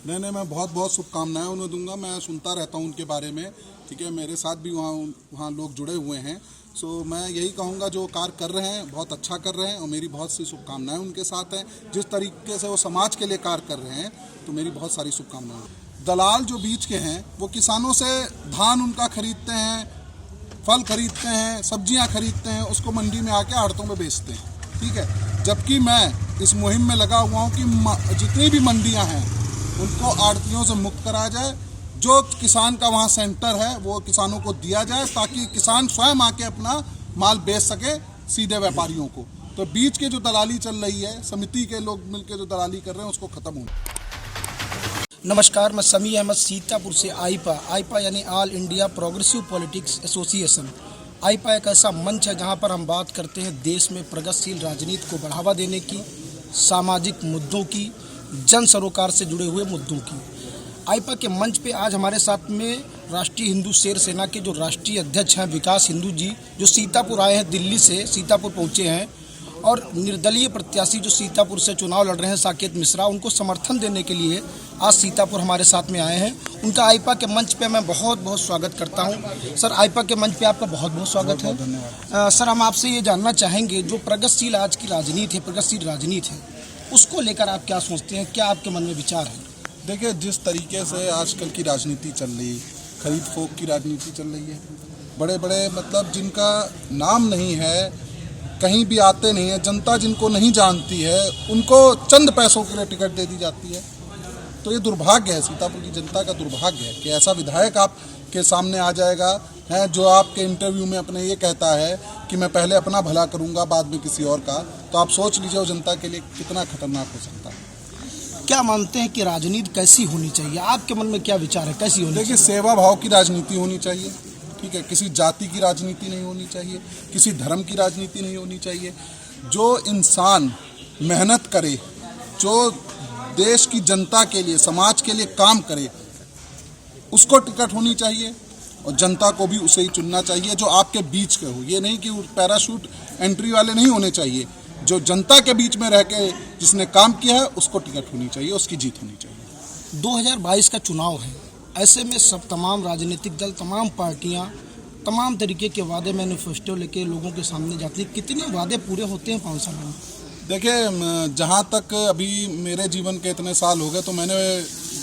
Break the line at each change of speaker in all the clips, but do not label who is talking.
नहीं, मैं बहुत बहुत शुभकामनाएं उन्हें दूंगा। मैं सुनता रहता हूं उनके बारे में, ठीक है। मेरे साथ भी वहाँ लोग जुड़े हुए हैं। सो मैं यही कहूँगा, जो कार्य कर रहे हैं बहुत अच्छा कर रहे हैं और मेरी बहुत सी शुभकामनाएं उनके साथ हैं। जिस तरीके से वो समाज के लिए कार्य कर रहे हैं, तो मेरी बहुत सारी शुभकामनाएं। दलाल जो बीच के हैं वो किसानों से धान उनका खरीदते हैं, फल खरीदते हैं, सब्जियां खरीदते हैं, उसको मंडी में आके आड़तों में बेचते हैं, ठीक है। जबकि मैं इस मुहिम में लगा हुआ हूँ कि जितनी भी मंडियां हैं उनको आड़तियों से मुक्त कराया जाए। जो किसान का वहाँ सेंटर है वो किसानों को दिया जाए, ताकि किसान स्वयं आके अपना माल बेच सके सीधे व्यापारियों को। तो बीच की जो दलाली चल रही है, समिति के लोग मिलकर जो दलाली कर रहे हैं, उसको खत्म होना।
नमस्कार, मैं समी अहमद सीतापुर से आईपा यानी all India progressive politics association. AIPA एक ऐसा मंच है जहां पर हम बात करते हैं देश में प्रगतिशील राजनीति को बढ़ावा देने की, सामाजिक मुद्दों की, जन सरोकार से जुड़े हुए मुद्दों की। आईपा के मंच पे आज हमारे साथ में राष्ट्रीय हिंदू शेर सेना के जो राष्ट्रीय अध्यक्ष हैं विकास हिंदू जी, जो सीतापुर आए हैं, दिल्ली से सीतापुर पहुँचे हैं, और निर्दलीय प्रत्याशी जो सीतापुर से चुनाव लड़ रहे हैं साकेत मिश्रा, उनको समर्थन देने के लिए आज सीतापुर हमारे साथ में आए हैं। उनका आईपा के मंच पे मैं बहुत बहुत स्वागत करता हूं। सर, आईपा के मंच पे आपका बहुत बहुत स्वागत है।
धन्यवाद।
सर, हम आपसे ये जानना चाहेंगे, जो प्रगतिशील आज की राजनीति है, प्रगतिशील राजनीति है, उसको लेकर आप क्या सोचते हैं, क्या आपके मन में विचार है?
देखिए, जिस तरीके से आजकल की राजनीति चल रही, खरीद फोक की राजनीति चल रही है, बड़े बड़े मतलब जिनका नाम नहीं है, कहीं भी आते नहीं है, जनता जिनको नहीं जानती है, उनको चंद पैसों के लिए टिकट दे दी जाती है। तो ये दुर्भाग्य है, सीतापुर की जनता का दुर्भाग्य है कि ऐसा विधायक आपके सामने आ जाएगा है, जो आपके इंटरव्यू में अपने ये कहता है कि मैं पहले अपना भला करूंगा, बाद में किसी और का। तो आप सोच लीजिए वो जनता के लिए कितना खतरनाक हो सकता है।
क्या मानते हैं कि राजनीति कैसी होनी चाहिए? आपके मन में क्या विचार है, कैसी होनी चाहिए?
देखिए, सेवा भाव की राजनीति होनी चाहिए, ठीक है। किसी जाति की राजनीति नहीं होनी चाहिए, किसी धर्म की राजनीति नहीं होनी चाहिए। जो इंसान मेहनत करे, जो देश की जनता के लिए, समाज के लिए काम करे, उसको टिकट होनी चाहिए, और जनता को भी उसे ही चुनना चाहिए जो आपके बीच के हो। ये नहीं कि पैराशूट एंट्री वाले नहीं होने चाहिए। जो जनता के बीच में रह के जिसने काम किया है, उसको टिकट होनी चाहिए, उसकी जीत होनी चाहिए।
2022 का चुनाव है, ऐसे में सब तमाम राजनीतिक दल, तमाम पार्टियां, तमाम तरीके के वादे मैनिफेस्टो लेके लोगों के सामने जाती है। कितने वादे पूरे होते हैं 5 साल में?
देखिए, जहाँ तक अभी मेरे जीवन के इतने साल हो गए, तो मैंने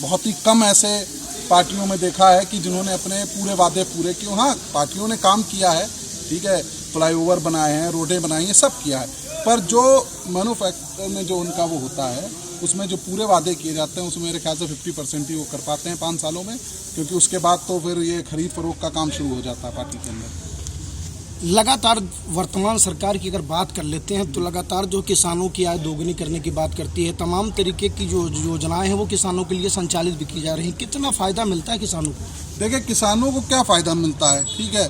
बहुत ही कम ऐसे पार्टियों में देखा है कि जिन्होंने अपने पूरे वादे पूरे किए। हाँ, पार्टियों ने काम किया है, ठीक है, फ्लाईओवर बनाए हैं, रोडें बनाई हैं, सब किया है, पर जो मैन्युफैक्चर में जो उनका वो होता है, उसमें जो पूरे वादे किए जाते हैं, उसमें मेरे ख्याल से 50% ही वो कर पाते हैं 5 सालों में, क्योंकि उसके बाद तो फिर ये खरीद फरोख्त का काम शुरू हो जाता है पार्टी के अंदर।
लगातार वर्तमान सरकार की अगर बात कर लेते हैं तो लगातार जो किसानों की आय दोगुनी करने की बात करती है, तमाम तरीके की जो योजनाएं हैं वो किसानों के लिए संचालित भी की जा रही हैं। कितना फ़ायदा मिलता है किसानों को?
देखिए, किसानों को क्या फ़ायदा मिलता है, ठीक है।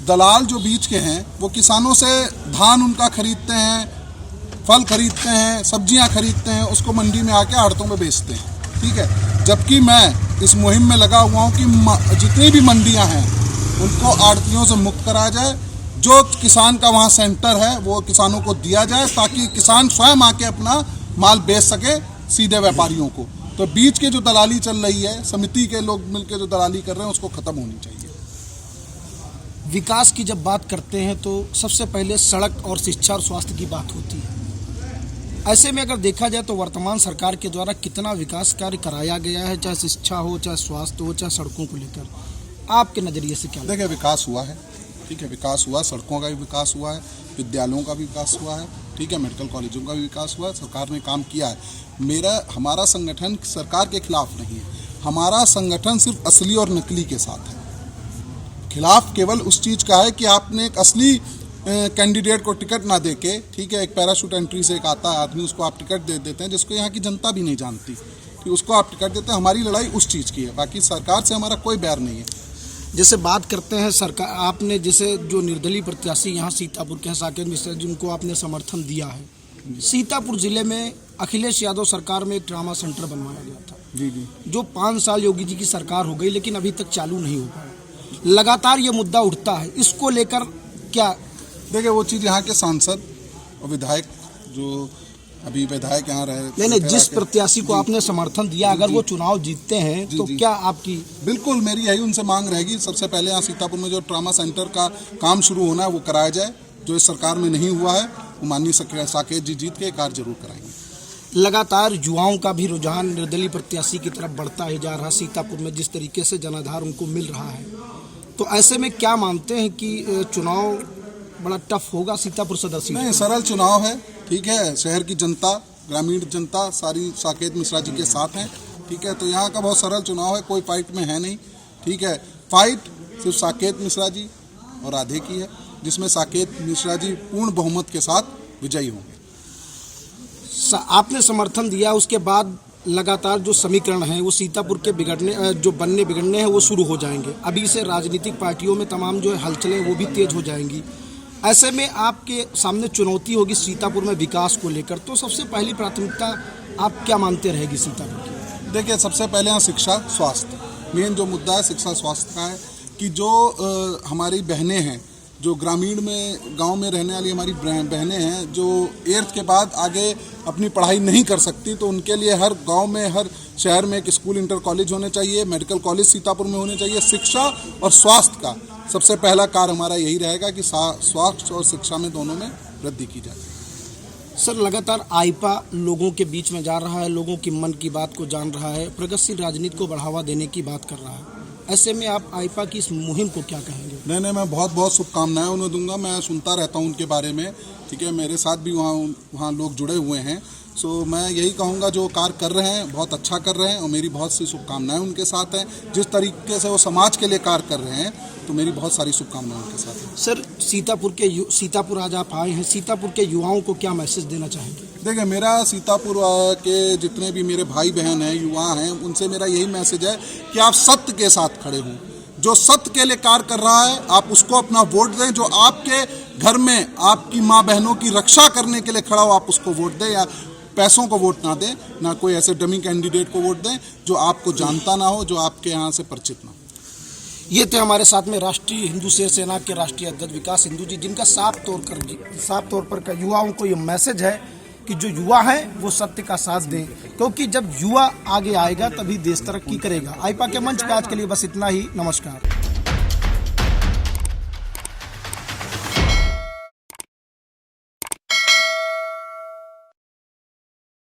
दलाल जो बीच के हैं वो किसानों से धान उनका खरीदते हैं, फल खरीदते हैं, सब्जियां खरीदते हैं, उसको मंडी में आके आड़तों में बेचते हैं, ठीक है। जबकि मैं इस मुहिम में लगा हुआ हूँ कि जितनी भी मंडियां हैं उनको आड़तियों से मुक्त कराया जाए। जो किसान का वहाँ सेंटर है वो किसानों को दिया जाए, ताकि किसान स्वयं आके अपना माल बेच सके सीधे व्यापारियों को। तो बीच की जो दलाली चल रही है, समिति के लोग मिलकर जो दलाली कर रहे हैं, उसको खत्म होनी चाहिए।
विकास की जब बात करते हैं तो सबसे पहले सड़क और शिक्षा और स्वास्थ्य की बात होती है। ऐसे में अगर देखा जाए तो वर्तमान सरकार के द्वारा कितना विकास कार्य कराया गया है, चाहे शिक्षा हो, चाहे स्वास्थ्य हो, चाहे सड़कों को लेकर, आपके नज़रिए से क्या?
देखिए, विकास हुआ है, ठीक है, विकास हुआ, सड़कों का भी विकास हुआ है, विद्यालयों का भी विकास हुआ है, ठीक है, मेडिकल कॉलेजों का भी विकास हुआ है। सरकार ने काम किया है। हमारा संगठन सरकार के खिलाफ नहीं है, हमारा संगठन सिर्फ असली और नकली के साथ है। खिलाफ केवल उस चीज़ का है कि आपने एक असली कैंडिडेट को टिकट ना देके, ठीक है, एक पैराशूट एंट्री से एक आता है आदमी, उसको आप टिकट दे देते हैं, जिसको यहाँ की जनता भी नहीं जानती, कि उसको आप टिकट देते हैं। हमारी लड़ाई उस चीज़ की है, बाकी सरकार से हमारा कोई बैर नहीं है।
जैसे बात करते हैं सरकार, आपने जैसे जो निर्दलीय प्रत्याशी यहाँ सीतापुर के हैं साकेत मिश्रा, जिनको आपने समर्थन दिया है, सीतापुर जिले में अखिलेश यादव सरकार में एक ट्रामा सेंटर बनवाया गया था,
जी, जो
5 साल योगी जी की सरकार हो गई, लेकिन अभी तक चालू नहीं हो पाया। लगातार ये मुद्दा उठता है, इसको लेकर क्या?
देखिए, वो चीज़ यहाँ के सांसद और विधायक जो अभी विधायक यहाँ रहे।
नहीं, जिस प्रत्याशी को आपने समर्थन दिया, अगर वो चुनाव जीतते हैं तो क्या आपकी? बिल्कुल,
मेरी यही उनसे मांग रहेगी। सबसे पहले यहाँ सीतापुर में जो ट्रामा सेंटर का काम शुरू होना है वो कराया जाए, जो इस सरकार में नहीं हुआ है। वो माननीय साकेत जी जीत के कार्य जरूर कराएंगे।
लगातार युवाओं का भी रुझान निर्दलीय प्रत्याशी की तरफ बढ़ता ही जा रहा सीतापुर में, जिस तरीके से जनाधार उनको मिल रहा है, तो ऐसे में क्या मानते हैं कि चुनाव बड़ा टफ होगा सीतापुर सदर सीट?
नहीं, सरल चुनाव है, ठीक है। शहर की जनता, ग्रामीण जनता सारी साकेत मिश्रा जी के साथ हैं, ठीक है। तो यहाँ का बहुत सरल चुनाव है, कोई फाइट में है नहीं, ठीक है। फाइट सिर्फ साकेत मिश्रा जी और राधे की है, जिसमें साकेत मिश्रा जी पूर्ण बहुमत के साथ विजयी होंगे।
आपने समर्थन दिया, उसके बाद लगातार जो समीकरण हैं वो सीतापुर के बिगड़ने हैं वो शुरू हो जाएंगे। अभी से राजनीतिक पार्टियों में तमाम जो हलचलें वो भी तेज हो जाएंगी। ऐसे में आपके सामने चुनौती होगी सीतापुर में विकास को लेकर, तो सबसे पहली प्राथमिकता आप क्या मानते रहेगी सीतापुर की?
देखिए, सबसे पहले यहाँ शिक्षा स्वास्थ्य, मेन जो मुद्दा है शिक्षा स्वास्थ्य का है कि जो हमारी बहनें हैं, जो ग्रामीण में गांव में रहने वाली हमारी बहनें हैं, जो 8th के बाद आगे अपनी पढ़ाई नहीं कर सकती, तो उनके लिए हर गांव में, हर शहर में एक स्कूल, इंटर कॉलेज होने चाहिए, मेडिकल कॉलेज सीतापुर में होने चाहिए। शिक्षा और स्वास्थ्य का सबसे पहला कार्य हमारा यही रहेगा कि स्वास्थ्य और शिक्षा में दोनों में वृद्धि की जाए।
सर, लगातार आईपा लोगों के बीच में जा रहा है, लोगों की मन की बात को जान रहा है, प्रगतिशील राजनीति को बढ़ावा देने की बात कर रहा है। ऐसे में आप आईपा की इस मुहिम को क्या कहेंगे?
नहीं, मैं बहुत बहुत शुभकामनाएं उन्हें दूंगा। मैं सुनता रहता हूं उनके बारे में, ठीक है। मेरे साथ भी वहाँ लोग जुड़े हुए हैं। सो मैं यही कहूँगा, जो कार्य कर रहे हैं बहुत अच्छा कर रहे हैं और मेरी बहुत सी शुभकामनाएं उनके साथ हैं। जिस तरीके से वो समाज के लिए कार्य कर रहे हैं, तो मेरी बहुत सारी शुभकामनाएं उनके साथ हैं।
सर, सीतापुर आज आप आए हैं, सीतापुर के युवाओं को क्या मैसेज देना चाहेंगे?
देखिए, मेरा सीतापुर के जितने भी मेरे भाई बहन हैं, युवा हैं, उनसे मेरा यही मैसेज है कि आप सत्य के साथ खड़े हों। जो सत्य के लिए कार्य कर रहा है, आप उसको अपना वोट दें। जो आपके घर में आपकी माँ बहनों की रक्षा करने के लिए खड़ा हो, आप उसको वोट दें। या पैसों को वोट ना दें, ना कोई ऐसे डमी कैंडिडेट को वोट दें जो आपको जानता ना हो, जो आपके यहाँ से परिचित ना हो।
ये थे हमारे साथ में राष्ट्रीय हिंदू शेर सेना के राष्ट्रीय अध्यक्ष विकास हिंदू जी, जिनका साफ तौर पर युवाओं को ये मैसेज है कि जो युवा हैं वो सत्य का साथ दें, क्योंकि जब युवा आगे आएगा तभी देश तरक्की करेगा। आईपा के मंच पे आज के लिए बस इतना ही। नमस्कार।